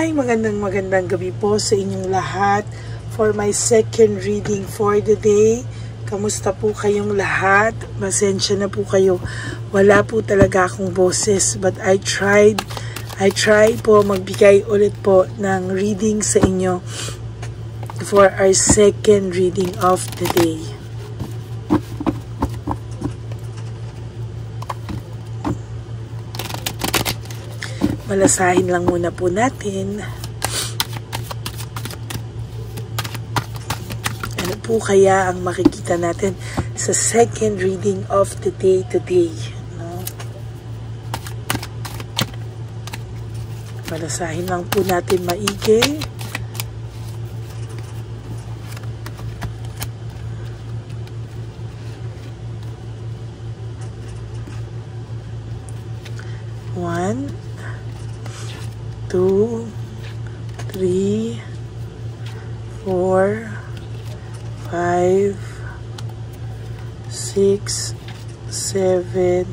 Magandang gabi po sa inyong lahat for my second reading for the day. Kamusta po kayong lahat? Pasensya na po kayo. Wala po talaga akong boses but I try po magbigay ulit po ng reading sa inyo for our second reading of the day. Malasahin lang muna po natin. Ano po kaya ang makikita natin sa second reading of the day today? No? Malasahin lang po natin maigi. One, 2, 3, 4, 5, 6, 7,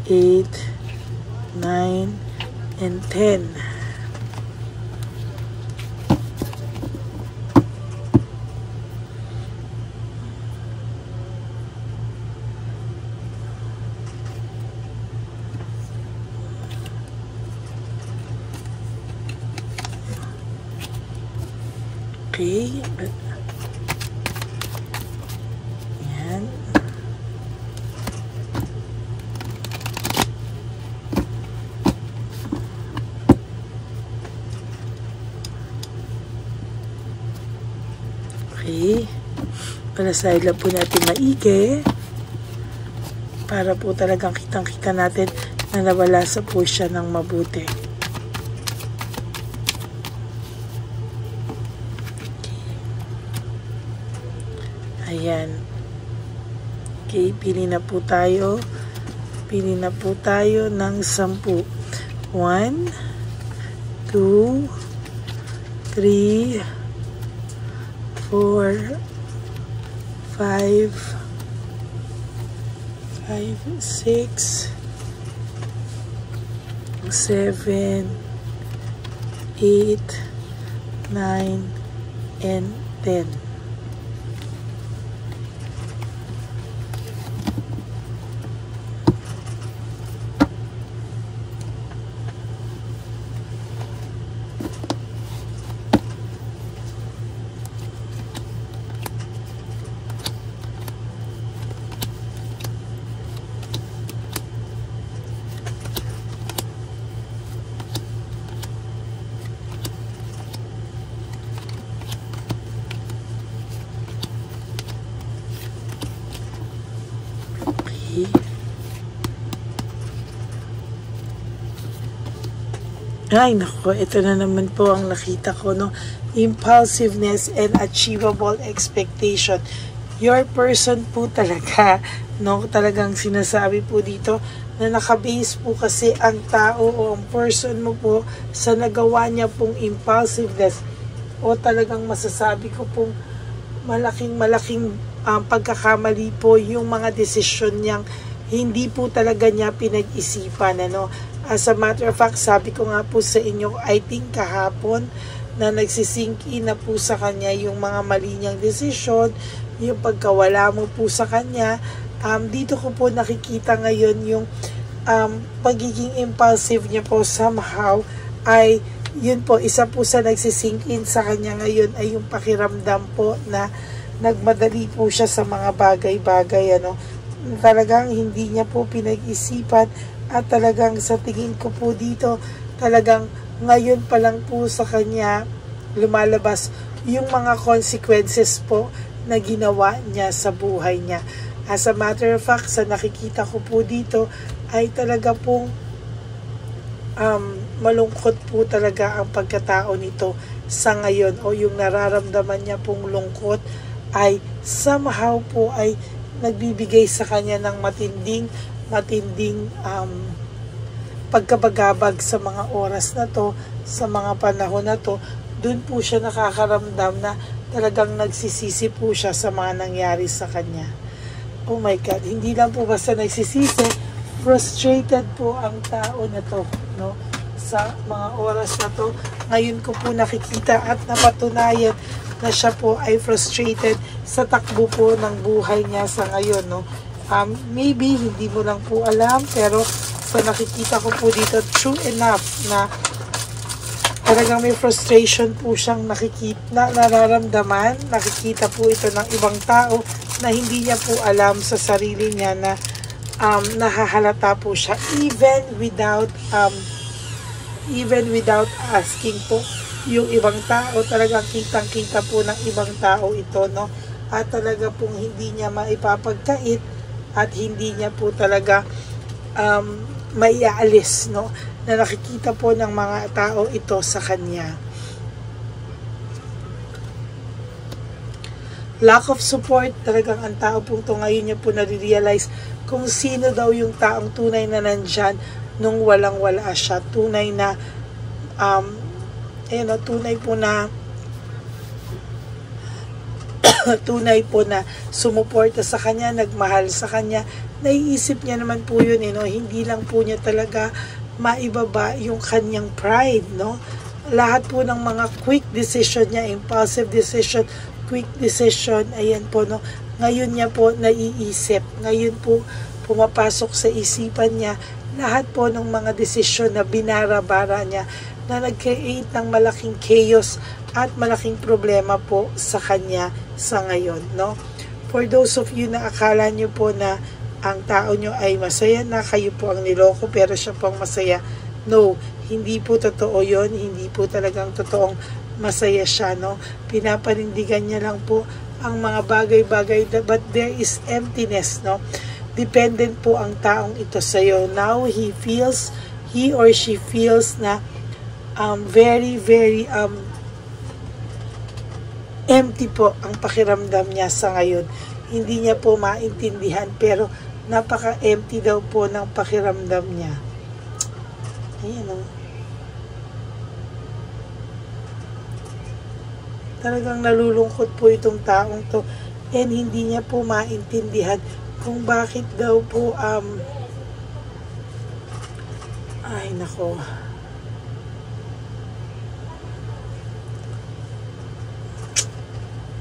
8, 9, and 10. Okay. Yan. Okay. Palasahin lang po natin maigi para po talagang kitang-kita natin na nawala sa po siya ng mabuti. Ayan. Okay, pili na po tayo. Pili na po tayo ng 10. 1, 2, 3, 4, 5, 6, 7, 8, 9, and 10. Ay, nako, ito na naman po ang nakita ko, no? Impulsiveness and achievable expectation. Your person po talaga, no? Talagang sinasabi po dito na nakabase po kasi ang tao o ang person mo po sa nagawa niya pong impulsiveness o talagang masasabi ko pong malaking pagkakamali po yung mga desisyon niyang hindi po talaga niya pinag-isipan, ano? As a matter of fact, sabi ko nga po sa inyo, I think kahapon, na nagsisink in na po sa kanya yung mga mali niyang desisyon, yung pagkawala mo po sa kanya. Dito ko po nakikita ngayon yung pagiging impulsive niya po somehow ay yun po, isa po sa nagsisink in sa kanya ngayon ay yung pakiramdam po na nagmadali po siya sa mga bagay-bagay, ano? Talagang hindi niya po pinag-isipan at talagang sa tingin ko po dito, talagang ngayon pa lang po sa kanya lumalabas yung mga consequences po na ginawa niya sa buhay niya. As a matter of fact, sa nakikita ko po dito ay talaga pong malungkot po talaga ang pagkatao nito sa ngayon o yung nararamdaman niya pong lungkot ay somehow po ay nagbibigay sa kanya ng matinding pagkabagabag sa mga oras na to, sa mga panahon na to. Doon po siya nakakaramdam na talagang nagsisisi po siya sa mga nangyari sa kanya. Oh my God, hindi lang po basta nagsisisi, frustrated po ang tao na to, no? sa mga oras na to. Ngayon ko po nakikita at napatunayan na siya po ay frustrated sa takbo po ng buhay niya sa ngayon, no? Maybe hindi mo lang po alam, pero sa nakikita ko po dito, true enough na talagang may frustration po siyang nararamdaman. Nakikita po ito ng ibang tao na hindi niya po alam sa sarili niya na nahahalata po siya even without asking po yung ibang tao. Talagang kitang-kita po ng ibang tao ito, no? At talaga pong hindi niya maipapagkait at hindi niya po talaga maiaalis, no? Na nakikita po ng mga tao ito sa kanya. Lack of support, talagang ang tao po ito ngayon niya po nare-realize kung sino daw yung taong tunay na nandyan nung walang-wala siya. Tunay na, tunay po na sumuporta sa kanya, nagmahal sa kanya. Naiisip niya naman po yun, no? Hindi lang po niya talaga maibaba yung kanyang pride, no? Lahat po ng mga quick decision niya, impulsive decision, quick decision, ayan po, no? Ngayon niya po naiisip, ngayon po pumapasok sa isipan niya lahat po ng mga desisyon na binarabara niya na nag-create ng malaking chaos at malaking problema po sa kanya sa ngayon, no? For those of you na akala nyo po na ang tao nyo ay masaya na, kayo po ang niloko pero siya po ang masaya. No, hindi po totoo yon. Hindi po talagang totoong masaya siya, no? Pinapanindigan niya lang po ang mga bagay-bagay, but there is emptiness, no? Dependent po ang taong ito sa'yo. Now, he or she feels na very, very empty po ang pakiramdam niya sa ngayon. Hindi niya po maintindihan, pero napaka-empty daw po ng pakiramdam niya. Ayan, o. Talagang nalulungkot po itong taong to, and hindi niya po maintindihan kung bakit daw po ay nako,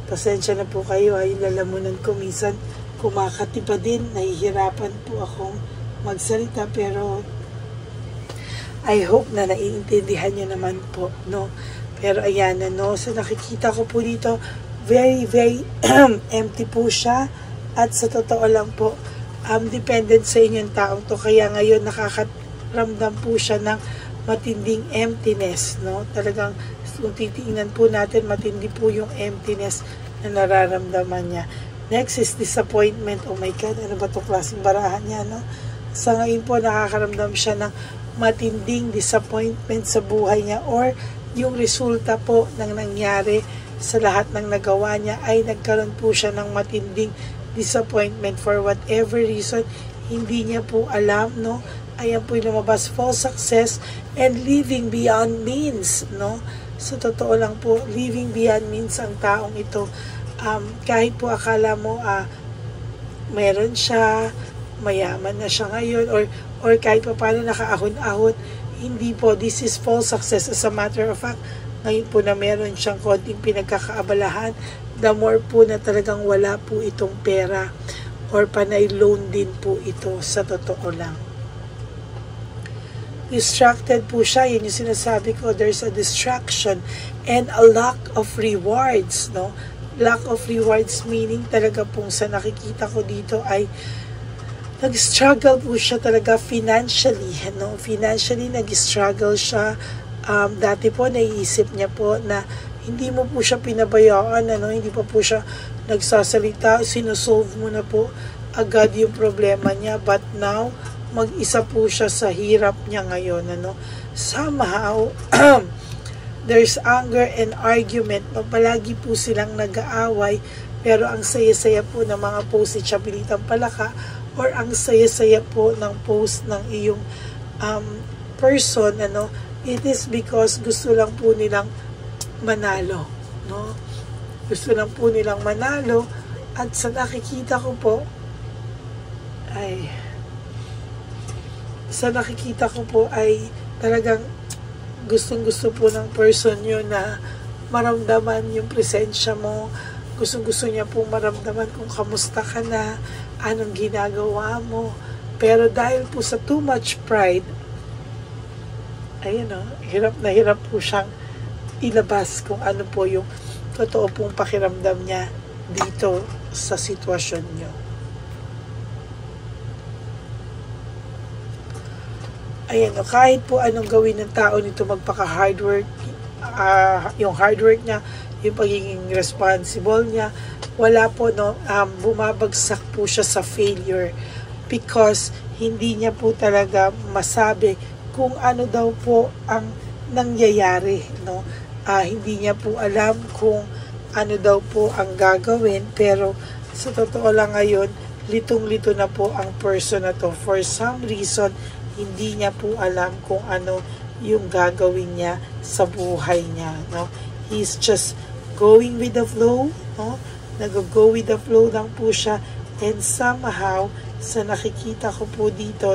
pasensya na po kayo, yung lalamunan ko minsan kumakati pa din, nahihirapan po akong magsalita, pero I hope na naiintindihan nyo naman po, no? Pero ayan na, no? So nakikita ko po dito, very, very empty po siya, at sa totoo lang po, dependent sa inyong taong to, kaya ngayon nakakaramdam po siya ng matinding emptiness, no? Talagang kung titingnan po natin, matindi po yung emptiness na nararamdaman niya. Next is disappointment. Oh my God, ano ba itong klaseng barahan niya, no? Sa ngayon po, nakakaramdam siya ng matinding disappointment sa buhay niya, or yung resulta po ng nangyari sa lahat ng nagawa niya ay nagkaroon po siya ng matinding disappointment for whatever reason. Hindi niya po alam, no? Ayan po yung lumabas, false success and living beyond means, no? So, totoo lang po, living beyond means ang taong ito. Kahit po akala mo meron siya, mayaman na siya ngayon, or kahit pa paano nakaahon-ahon, hindi po, this is false success. As a matter of fact, ngayon po na meron siyang konting pinagkakaabalahan, the more po na talagang wala po itong pera, or panay loan din po ito, sa totoo lang. Distracted po siya, yun yung sinasabi ko, there's a distraction and a lack of rewards, no? Lack of rewards meaning talaga pong sa nakikita ko dito ay nag-struggle po siya talaga financially, no? Financially nag-struggle siya. Dati po naiisip niya po na hindi mo po siya pinabayaan, ano? Hindi pa po siya nagsasalita, sinusolve mo na po agad yung problema niya, but now mag-isa po siya sa hirap niya ngayon, ano? Somehow there's anger and argument. Palagi po silang nag-aaway, pero ang saya-saya po ng mga post ni Chabilitang Palaka, or ang saya-saya po ng post ng iyong person, ano, it is because gusto lang po nilang manalo, no? Gusto lang po nilang manalo, at sa nakikita ko po ay talagang Gustong-gusto po ng person nyo na maramdaman yung presensya mo. Gustong-gusto niya po maramdaman kung kamusta ka na, anong ginagawa mo. Pero dahil po sa too much pride, ayun o, hirap na hirap po siyang ilabas kung ano po yung totoo pong pakiramdam niya dito sa sitwasyon nyo. Ayan o, kahit po anong gawin ng tao nito, magpaka-hard work, yung hard work niya, yung pagiging responsible niya, wala po, no, bumabagsak po siya sa failure because hindi niya po talaga masabi kung ano daw po ang nangyayari, no. Hindi niya po alam kung ano daw po ang gagawin, pero sa totoo lang ngayon, litong-lito na po ang person na to. For some reason, hindi niya po alam kung ano yung gagawin niya sa buhay niya, no. He's just going with the flow, no. Nag-go with the flow lang po siya, and somehow sa nakikita ko po dito,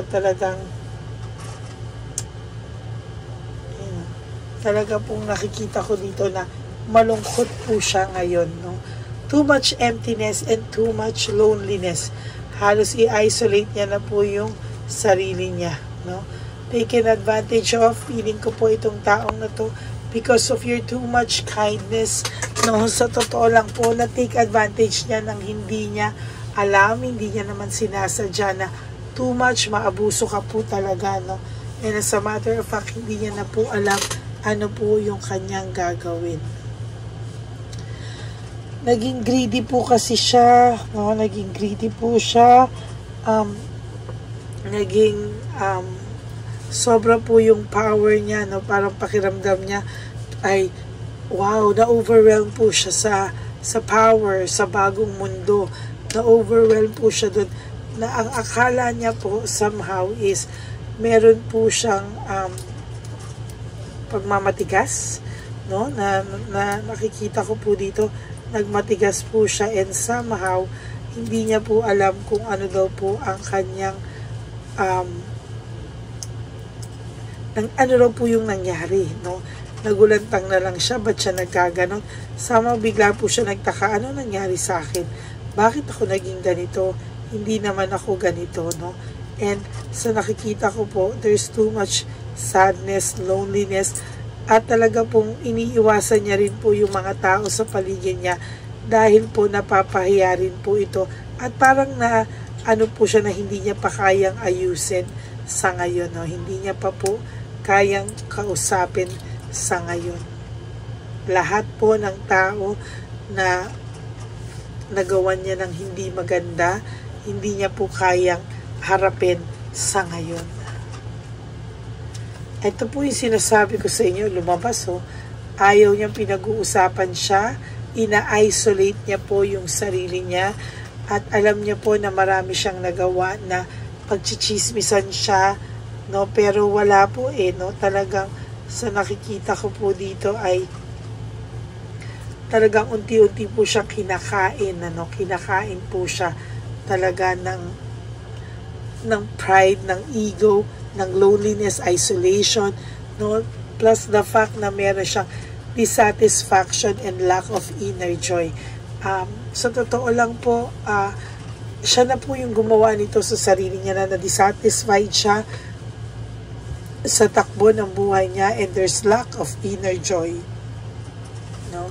talaga pong nakikita ko dito na malungkot po siya ngayon, no. Too much emptiness and too much loneliness. Halos i-isolate niya na po yung sarili niya, no. Taken advantage of, feeling ko po itong taong na to because of your too much kindness, no. Sa totoo lang po, na take advantage niya ng hindi niya alam, hindi niya naman sinasadya na too much, maabuso ka po talaga, no. And as a matter of fact, hindi niya na po alam ano po yung kanyang gagawin. Naging greedy po kasi siya, no? Naging greedy po siya. Sobra po yung power niya, no? Parang pakiramdam niya ay, wow, na-overwhelm po siya sa power, sa bagong mundo. Na-overwhelm po siya doon. Na ang akala niya po somehow is meron po siyang pagmamatigas, no, na nakikita ko po dito, nagmatigas po siya, and somehow hindi niya po alam kung ano daw po ang kanyang ano daw po yung nangyari, no. Nagulantang na lang siya, ba't siya nagkaganon? Somehow bigla po siya nagtaka, ano nangyari sa akin? Bakit ako naging ganito? Hindi naman ako ganito, no. And sa nakikita ko po, there's too much sadness, loneliness, at talaga pong iniiwasan niya rin po yung mga tao sa paligid niya dahil po napapahiya rin po ito, at parang na ano po siya na hindi niya pa kayang ayusin sa ngayon, no? Hindi niya pa po kayang kausapin sa ngayon. Lahat po ng tao na nagawan niya ng hindi maganda, hindi niya po kayang harapin sa ngayon. Ito po yung sinasabi ko sa inyo, lumabas, oh. Ayaw niyang pinag-uusapan siya, ina-isolate niya po yung sarili niya, at alam niya po na marami siyang nagawa na pagchichismisan siya, no, pero wala po no, talagang sa nakikita ko po dito ay talagang unti-unti po siyang kinakain, ano, kinakain po siya talaga ng pride, ng ego, ng loneliness, isolation, no, plus the fact na meron siyang dissatisfaction and lack of inner joy. Sa totoo lang po, siya na po yung gumawa nito sa sarili niya, na dissatisfied siya sa takbo ng buhay niya, and there's lack of inner joy, no.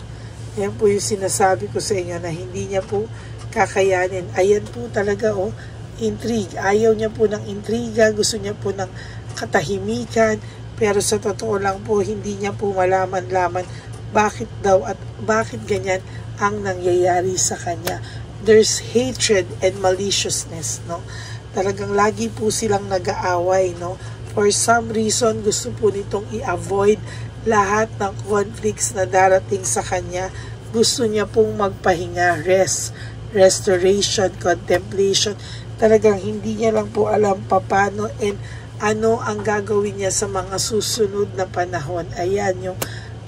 Yan po yung sinasabi ko sa inyo na hindi niya po kakayanin. Ayan po talaga, oh, intrigue. Ayaw niya po ng intriga, gusto niya po ng katahimikan, pero sa totoo lang po, hindi niya po malaman-laman bakit daw at bakit ganyan ang nangyayari sa kanya. There's hatred and maliciousness, no. Talagang lagi po silang nag-aaway, no. For some reason, gusto po nitong i-avoid lahat ng conflicts na darating sa kanya. Gusto niya pong magpahinga, rest, restoration, contemplation. Talagang hindi niya lang po alam paano and ano ang gagawin niya sa mga susunod na panahon. Ayan, yung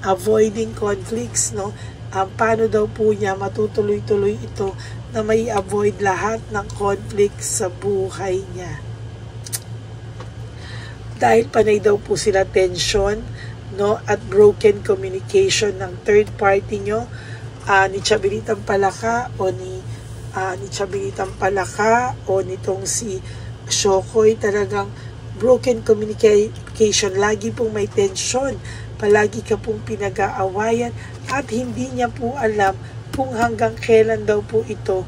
avoiding conflicts, no. Paano daw po niya matutuloy-tuloy ito na may avoid lahat ng conflicts sa buhay niya. Dahil panay daw po sila tension, no, at broken communication ng third party nyo, ni Chabilitang Palaka o ni Chabilitang Palaka o nitong si Shokoy. Talagang broken communication, lagi pong may tension, palagi ka pong pinag-aawayan at hindi niya po alam kung hanggang kailan daw po ito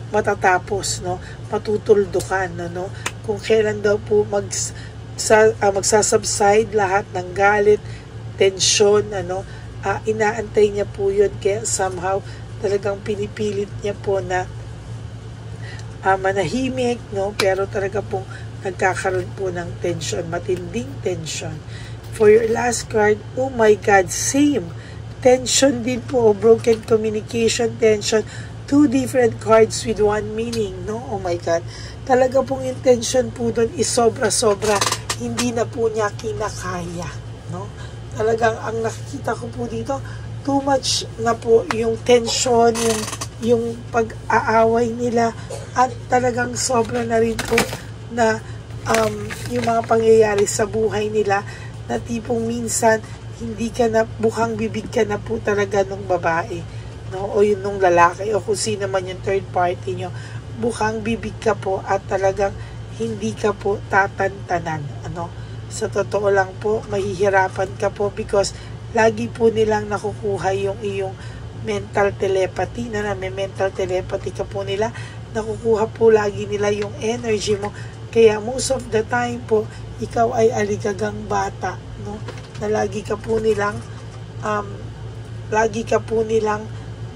matatapos, no, matutuldukan, no, kung kailan daw po magsasubside lahat ng galit, tensyon, inaantay niya po yun, kaya somehow talagang pinipilit niya po na manahimik, no, pero talaga pong nagkakaroon po ng tension, matinding tension. For your last card, oh my God, same. Tension din po, broken communication, tension. Two different cards with one meaning, no? Oh my God. Talaga pong intention po doon is sobra-sobra. Hindi na po niya kinakaya, no? Talagang ang nakikita ko po dito, too much na po yung tension, yung pag-aaway nila, at talagang sobra na rin po na yung mga pangyayari sa buhay nila, na tipong minsan hindi ka na, bukang bibig ka na po talaga nung babae, no, o yun nung lalaki, o kung sino man yung third party nyo, bukang bibig ka po at talagang hindi ka po tatantanan, sa totoo lang po, mahihirapan ka po because lagi po nilang nakukuha yung iyong mental telepathy, na may mental telepathy ka po nila, nakukuha po lagi nila yung energy mo. Kaya most of the time po, ikaw ay aligagang bata, no? Na lagi ka po nilang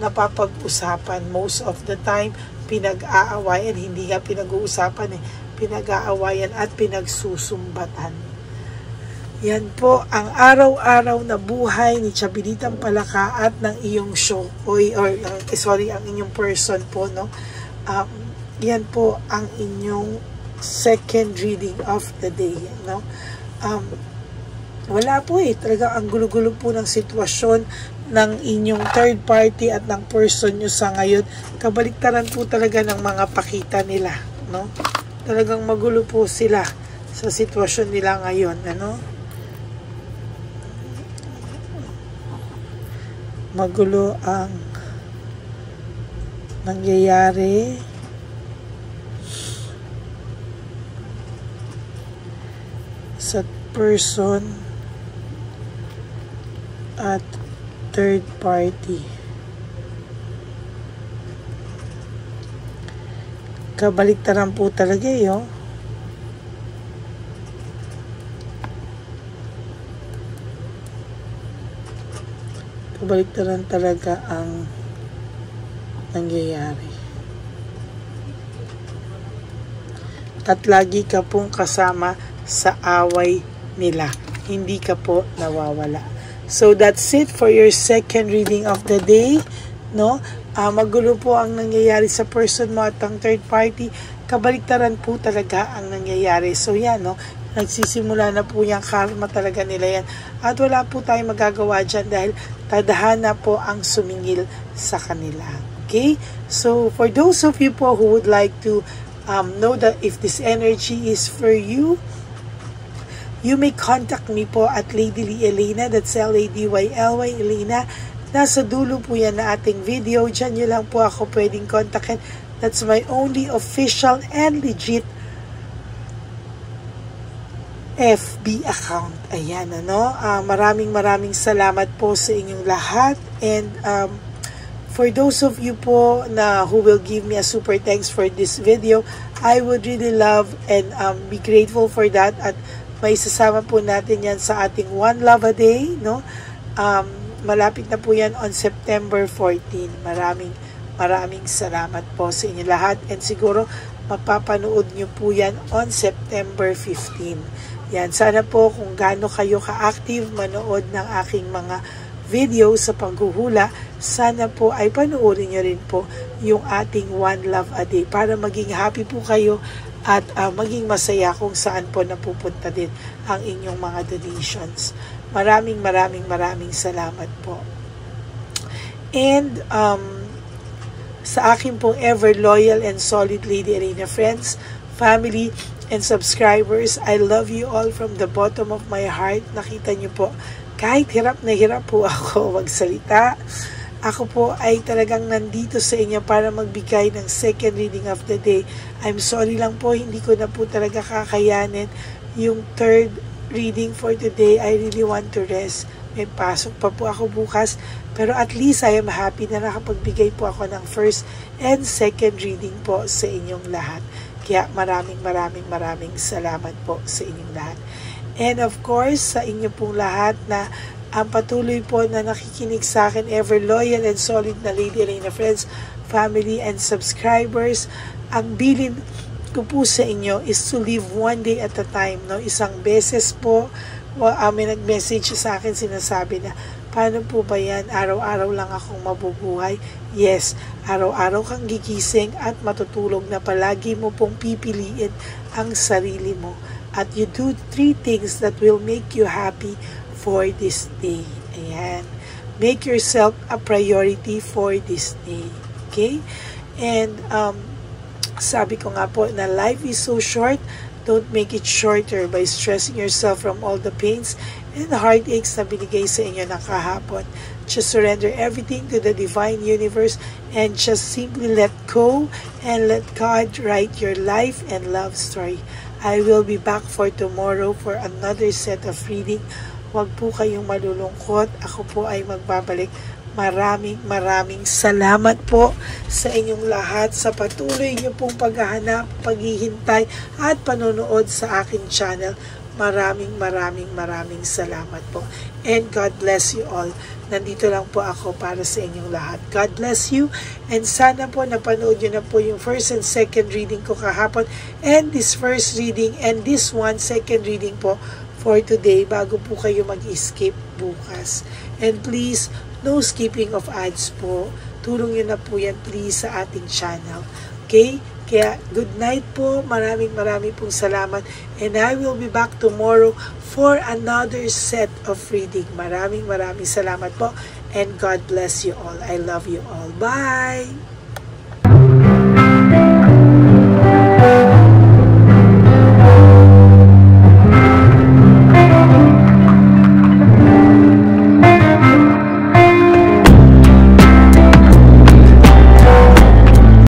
napapag-usapan. Most of the time, pinag-aawayan, hindi nga pinag-uusapan pinag-aawayan at pinagsusumbatan. Yan po ang araw-araw na buhay ni Chabilitang Palaka at ng iyong Shokoy, or ang inyong person po, no? Yan po ang inyong second reading of the day, no? Wala po talaga ang gulo-gulo po ng sitwasyon ng inyong third party at ng person nyo sa ngayon. Kabaliktaran po talaga ng mga pakita nila, no? Talagang magulo po sila sa sitwasyon nila ngayon, magulo ang nangyayari sa person at third party. Kabaliktaran po talaga kabaliktaran talaga ang nangyayari. At lagi ka pong kasama sa away nila. Hindi ka po nawawala. So that's it for your second reading of the day, no? Magulo po ang nangyayari sa person mo at ang third party. Kabaliktaran po talaga ang nangyayari. So yan, no? Nagsisimula na po yung karma talaga nila yan. At wala po tayong magagawa dyan dahil tadhana po ang sumingil sa kanila. Okay? So for those of you po who would like to know that if this energy is for you, you may contact me po at Lady Lee Elena. That's L-A-D-Y-L-Y Elena. Nasa dulo po yan na ating video. Diyan nyo lang po ako pwedeng kontakin. That's my only official and legit FB account. Ayan, maraming salamat po sa inyong lahat. And for those of you po who will give me a super thanks for this video, I would really love and be grateful for that. At may sasama po natin yan sa ating One Love a Day, no? Malapit na po yan on September 14. Maraming salamat po sa inyo lahat. And siguro mapapanood nyo po yan on September 15. Yan, sana po kung gaano kayo ka-active manood ng aking mga video sa paghuhula, sana po ay panoorin nyo rin po yung ating One Love a Day para maging happy po kayo at maging masaya kung saan po napupunta din ang inyong mga donations. Maraming salamat po. And sa aking pong ever loyal and solid Lady Elena friends, family, and subscribers. I love you all from the bottom of my heart. Nakita niyo po, kahit hirap na hirap po ako magsalita, ako po ay talagang nandito sa inyo para magbigay ng second reading of the day. I'm sorry lang po, hindi ko na po talaga kakayanin yung third reading for today. I really want to rest. May pasok pa po ako bukas. Pero at least I am happy na nakapagbigay po ako ng first and second reading po sa inyong lahat. Kaya maraming salamat po sa inyong lahat. And of course, sa inyo pong lahat na ang patuloy po na nakikinig sa akin, ever loyal and solid na Lady Elena friends, family and subscribers, ang bilin ko po sa inyo is to live one day at a time. No? Isang beses po, may nag-message sa akin, sinasabi na, paano po ba yan? Araw-araw lang akong mabubuhay. Yes, araw-araw kang gigising at matutulog na palagi mo pong pipiliin ang sarili mo. At you do 3 things that will make you happy for this day. Ayan. Make yourself a priority for this day. Okay? And sabi ko nga po na life is so short. Don't make it shorter by stressing yourself from all the pains and the heartaches na binigay sa inyo ng kahapon. Just surrender everything to the divine universe and just simply let go and let God write your life and love story. I will be back for tomorrow for another set of reading. Huwag po kayong malulungkot. Ako po ay magbabalik. Maraming salamat po sa inyong lahat sa patuloy niyo pong paghahanap, paghihintay at panonood sa aking channel. Maraming salamat po. And God bless you all. Nandito lang po ako para sa inyong lahat. God bless you. And sana po napanood nyo na po yung first and second reading ko kahapon. And this first reading and this one second reading po for today bago po kayo mag-skip bukas. And please, no skipping of ads po. Tulong nyo na po yan please sa ating channel. Okay? Kaya good night po. Maraming pong salamat. And I will be back tomorrow for another set of reading. Maraming salamat po. And God bless you all. I love you all. Bye!